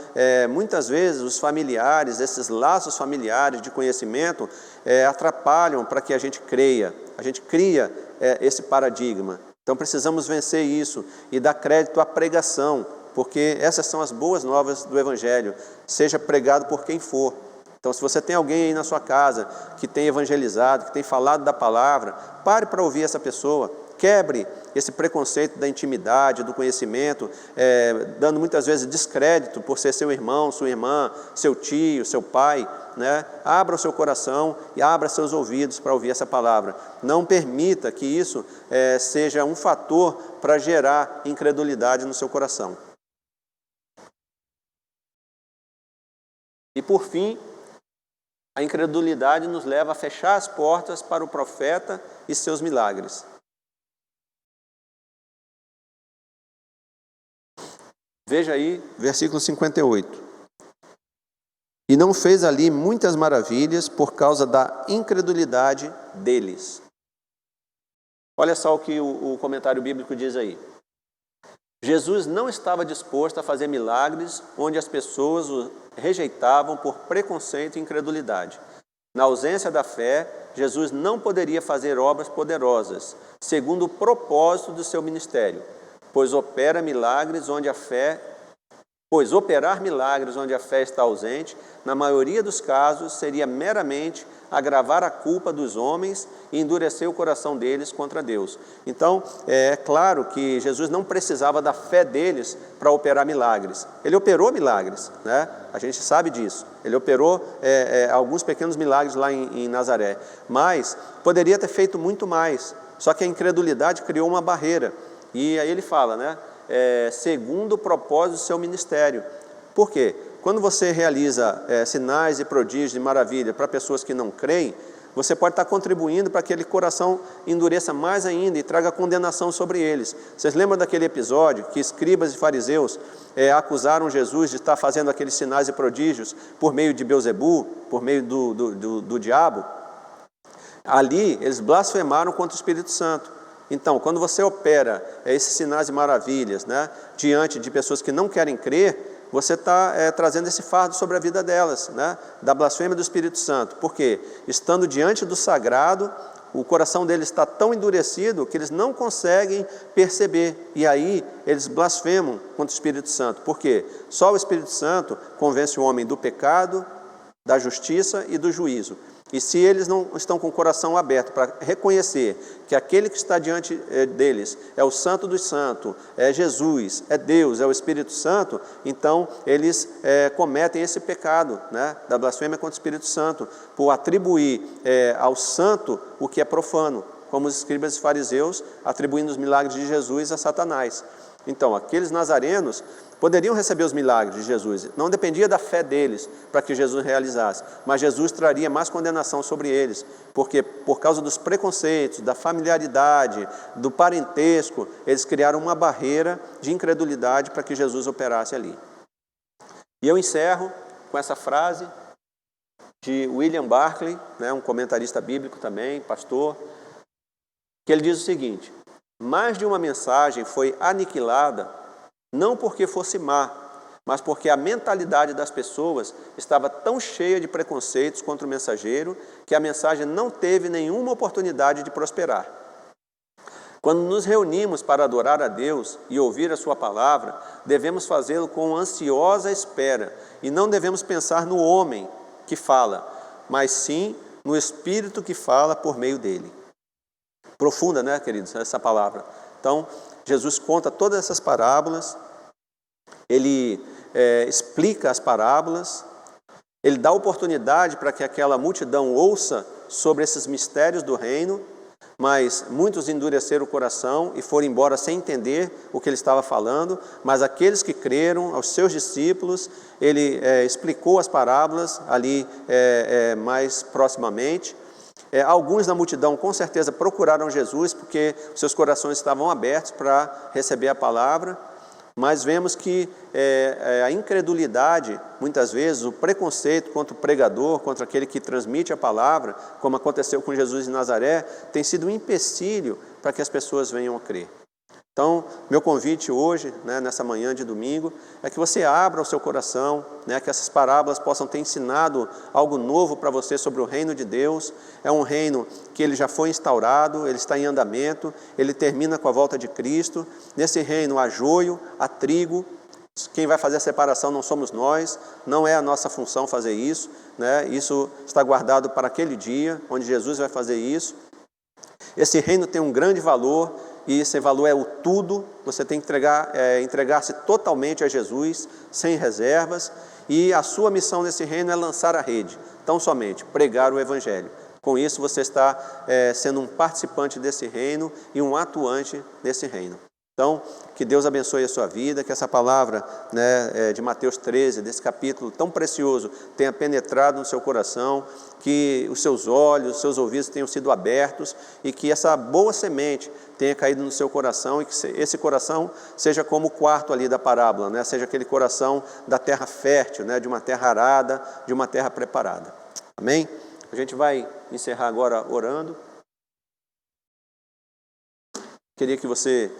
muitas vezes os familiares, esses laços familiares de conhecimento atrapalham para que a gente creia. A gente cria esse paradigma. Então precisamos vencer isso e dar crédito à pregação, porque essas são as boas novas do Evangelho, seja pregado por quem for. Então, se você tem alguém aí na sua casa que tem evangelizado, que tem falado da palavra, pare para ouvir essa pessoa. Quebre esse preconceito da intimidade, do conhecimento, dando muitas vezes descrédito por ser seu irmão, sua irmã, seu tio, seu pai, né? Abra o seu coração e abra seus ouvidos para ouvir essa palavra. Não permita que isso seja um fator para gerar incredulidade no seu coração. E por fim, a incredulidade nos leva a fechar as portas para o profeta e seus milagres. Veja aí, versículo 58. E não fez ali muitas maravilhas por causa da incredulidade deles. Olha só o que o comentário bíblico diz aí. Jesus não estava disposto a fazer milagres onde as pessoas o rejeitavam por preconceito e incredulidade. Na ausência da fé, Jesus não poderia fazer obras poderosas, segundo o propósito do seu ministério. Pois operar milagres onde a fé está ausente, na maioria dos casos, seria meramente agravar a culpa dos homens e endurecer o coração deles contra Deus. Então, é claro que Jesus não precisava da fé deles para operar milagres. Ele operou milagres, né? A gente sabe disso. Ele operou alguns pequenos milagres lá em Nazaré, mas poderia ter feito muito mais. Só que a incredulidade criou uma barreira. E aí ele fala, né? Segundo o propósito do seu ministério. Por quê? Quando você realiza sinais e prodígios e maravilha para pessoas que não creem, você pode estar contribuindo para que aquele coração endureça mais ainda e traga condenação sobre eles. Vocês lembram daquele episódio que escribas e fariseus acusaram Jesus de estar fazendo aqueles sinais e prodígios por meio de Beelzebu, por meio do diabo? Ali, eles blasfemaram contra o Espírito Santo. Então, quando você opera esses sinais e maravilhas, né, diante de pessoas que não querem crer, você está trazendo esse fardo sobre a vida delas, né, da blasfêmia do Espírito Santo. Por quê? Estando diante do sagrado, o coração deles está tão endurecido que eles não conseguem perceber. E aí, eles blasfemam contra o Espírito Santo. Por quê? Só o Espírito Santo convence o homem do pecado, da justiça e do juízo. E se eles não estão com o coração aberto para reconhecer que aquele que está diante deles é o Santo dos Santos, é Jesus, é Deus, é o Espírito Santo, então eles cometem esse pecado, né, da blasfêmia contra o Espírito Santo, por atribuir ao Santo o que é profano, como os escribas e fariseus atribuindo os milagres de Jesus a Satanás. Então, aqueles nazarenos poderiam receber os milagres de Jesus, não dependia da fé deles para que Jesus realizasse, mas Jesus traria mais condenação sobre eles, porque por causa dos preconceitos, da familiaridade, do parentesco, eles criaram uma barreira de incredulidade para que Jesus operasse ali. E eu encerro com essa frase de William Barclay, um comentarista bíblico também, pastor, que ele diz o seguinte: mais de uma mensagem foi aniquilada, não porque fosse má, mas porque a mentalidade das pessoas estava tão cheia de preconceitos contra o mensageiro que a mensagem não teve nenhuma oportunidade de prosperar. Quando nos reunimos para adorar a Deus e ouvir a sua palavra, devemos fazê-lo com ansiosa espera e não devemos pensar no homem que fala, mas sim no Espírito que fala por meio dele. Profunda, né, queridos, essa palavra. Então, Jesus conta todas essas parábolas, ele explica as parábolas, ele dá oportunidade para que aquela multidão ouça sobre esses mistérios do reino, mas muitos endureceram o coração e foram embora sem entender o que ele estava falando, mas aqueles que creram, aos seus discípulos, ele explicou as parábolas ali mais proximamente. Alguns da multidão com certeza procuraram Jesus porque seus corações estavam abertos para receber a palavra, mas vemos que a incredulidade, muitas vezes, o preconceito contra o pregador, contra aquele que transmite a palavra, como aconteceu com Jesus de Nazaré, tem sido um empecilho para que as pessoas venham a crer. Então, meu convite hoje, nessa manhã de domingo, é que você abra o seu coração, que essas parábolas possam ter ensinado algo novo para você sobre o reino de Deus. É um reino que ele já foi instaurado, ele está em andamento, ele termina com a volta de Cristo. Nesse reino há joio, há trigo. Quem vai fazer a separação não somos nós, não é a nossa função fazer isso, Isso está guardado para aquele dia, onde Jesus vai fazer isso. Esse reino tem um grande valor, e esse valor é o tudo. Você tem que entregar-se totalmente a Jesus, sem reservas, e a sua missão nesse reino é lançar a rede, tão somente pregar o Evangelho. Com isso você está sendo um participante desse reino e um atuante desse reino. Então, que Deus abençoe a sua vida, que essa palavra de Mateus 13, desse capítulo tão precioso, tenha penetrado no seu coração, que os seus olhos, os seus ouvidos tenham sido abertos e que essa boa semente tenha caído no seu coração e que esse coração seja como o quarto ali da parábola, seja aquele coração da terra fértil, de uma terra arada, de uma terra preparada. Amém? A gente vai encerrar agora orando. Queria que você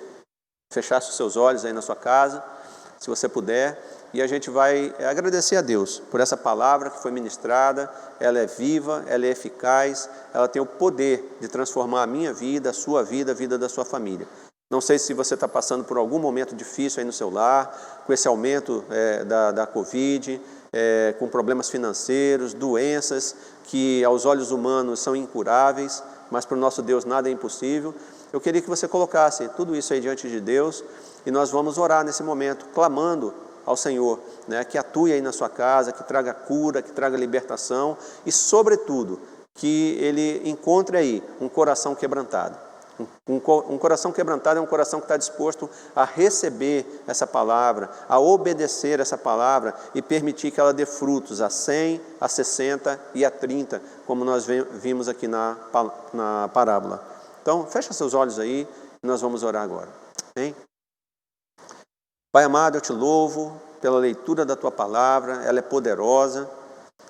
fechasse os seus olhos aí na sua casa, se você puder, e a gente vai agradecer a Deus por essa palavra que foi ministrada. Ela é viva, ela é eficaz, ela tem o poder de transformar a minha vida, a sua vida, a vida da sua família. Não sei se você está passando por algum momento difícil aí no seu lar, com esse aumento da Covid, com problemas financeiros, doenças que aos olhos humanos são incuráveis, mas para o nosso Deus nada é impossível. Eu queria que você colocasse tudo isso aí diante de Deus e nós vamos orar nesse momento, clamando ao Senhor, que atue aí na sua casa, que traga cura, que traga libertação e, sobretudo, que Ele encontre aí um coração quebrantado. Um coração quebrantado é um coração que está disposto a receber essa palavra, a obedecer essa palavra e permitir que ela dê frutos a 100, a 60 e a 30, como nós vimos aqui na parábola. Então, fecha seus olhos aí e nós vamos orar agora. Amém? Pai amado, eu te louvo pela leitura da tua palavra, ela é poderosa.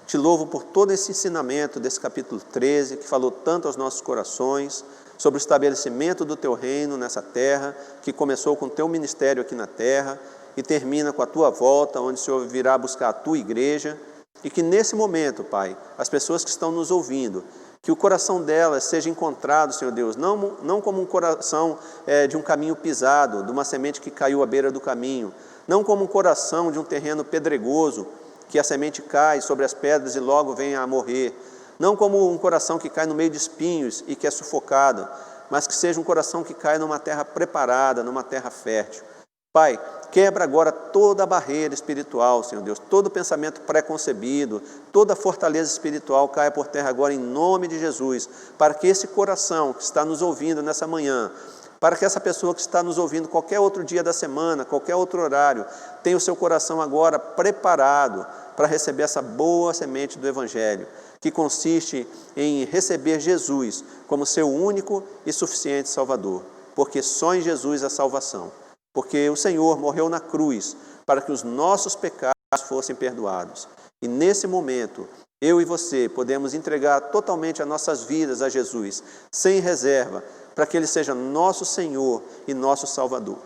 Te louvo por todo esse ensinamento desse capítulo 13, que falou tanto aos nossos corações, sobre o estabelecimento do teu reino nessa terra, que começou com o teu ministério aqui na terra e termina com a tua volta, onde o Senhor virá buscar a tua igreja. E que nesse momento, Pai, as pessoas que estão nos ouvindo, que o coração delas seja encontrado, Senhor Deus, não como um coração de um caminho pisado, de uma semente que caiu à beira do caminho, não como um coração de um terreno pedregoso, que a semente cai sobre as pedras e logo vem a morrer, não como um coração que cai no meio de espinhos e que é sufocado, mas que seja um coração que cai numa terra preparada, numa terra fértil. Pai, quebra agora toda a barreira espiritual, Senhor Deus, todo pensamento preconcebido, toda fortaleza espiritual caia por terra agora em nome de Jesus, para que esse coração que está nos ouvindo nessa manhã para que essa pessoa que está nos ouvindo qualquer outro dia da semana, qualquer outro horário, tenha o seu coração agora preparado para receber essa boa semente do Evangelho, que consiste em receber Jesus como seu único e suficiente Salvador, porque só em Jesus há salvação, porque o Senhor morreu na cruz para que os nossos pecados fossem perdoados. E nesse momento, eu e você podemos entregar totalmente as nossas vidas a Jesus, sem reserva, para que Ele seja nosso Senhor e nosso Salvador.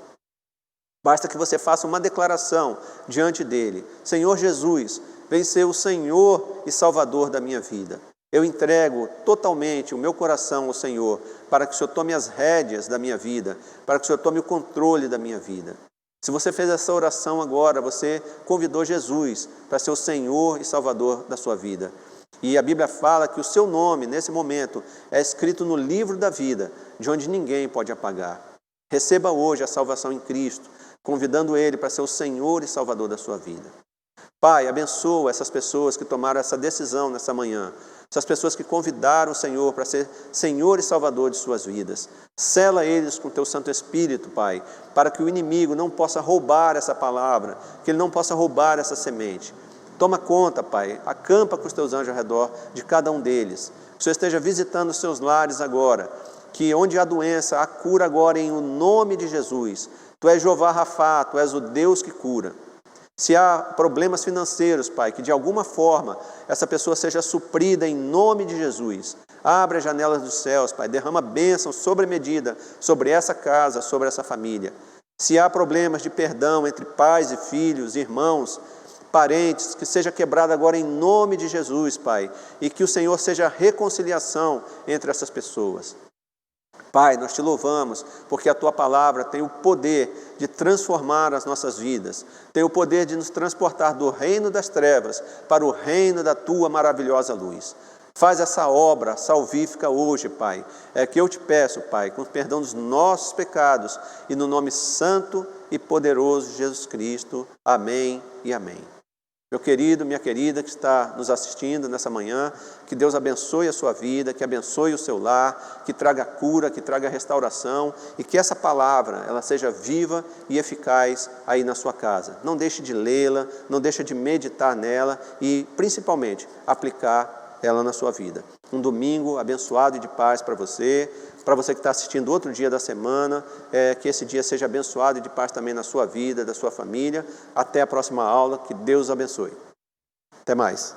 Basta que você faça uma declaração diante dEle: Senhor Jesus, vem ser o Senhor e Salvador da minha vida. Eu entrego totalmente o meu coração ao Senhor, para que o Senhor tome as rédeas da minha vida, para que o Senhor tome o controle da minha vida. Se você fez essa oração agora, você convidou Jesus para ser o Senhor e Salvador da sua vida. E a Bíblia fala que o seu nome, nesse momento, é escrito no livro da vida, de onde ninguém pode apagar. Receba hoje a salvação em Cristo, convidando Ele para ser o Senhor e Salvador da sua vida. Pai, abençoa essas pessoas que tomaram essa decisão nessa manhã, essas pessoas que convidaram o Senhor para ser Senhor e Salvador de suas vidas. Sela eles com Teu Santo Espírito, Pai, para que o inimigo não possa roubar essa palavra, que ele não possa roubar essa semente. Toma conta, Pai, acampa com os Teus anjos ao redor de cada um deles. Que o Senhor esteja visitando os seus lares agora, que onde há doença, há cura agora em o nome de Jesus. Tu és Jeová Rafá, Tu és o Deus que cura. Se há problemas financeiros, Pai, que de alguma forma essa pessoa seja suprida em nome de Jesus. Abre as janelas dos céus, Pai, derrama bênção sobre medida, sobre essa casa, sobre essa família. Se há problemas de perdão entre pais e filhos, irmãos, parentes, que seja quebrado agora em nome de Jesus, Pai, e que o Senhor seja a reconciliação entre essas pessoas. Pai, nós Te louvamos, porque a Tua palavra tem o poder de transformar as nossas vidas, tem o poder de nos transportar do reino das trevas para o reino da Tua maravilhosa luz. Faz essa obra salvífica hoje, Pai. É que eu Te peço, Pai, com o perdão dos nossos pecados e no nome santo e poderoso de Jesus Cristo. Amém e amém. Meu querido, minha querida que está nos assistindo nessa manhã, que Deus abençoe a sua vida, que abençoe o seu lar, que traga cura, que traga restauração e que essa palavra ela seja viva e eficaz aí na sua casa. Não deixe de lê-la, não deixe de meditar nela e, principalmente, aplicar ela na sua vida. Um domingo abençoado e de paz para você que está assistindo outro dia da semana, que esse dia seja abençoado e de paz também na sua vida, da sua família. Até a próxima aula, que Deus abençoe. Até mais.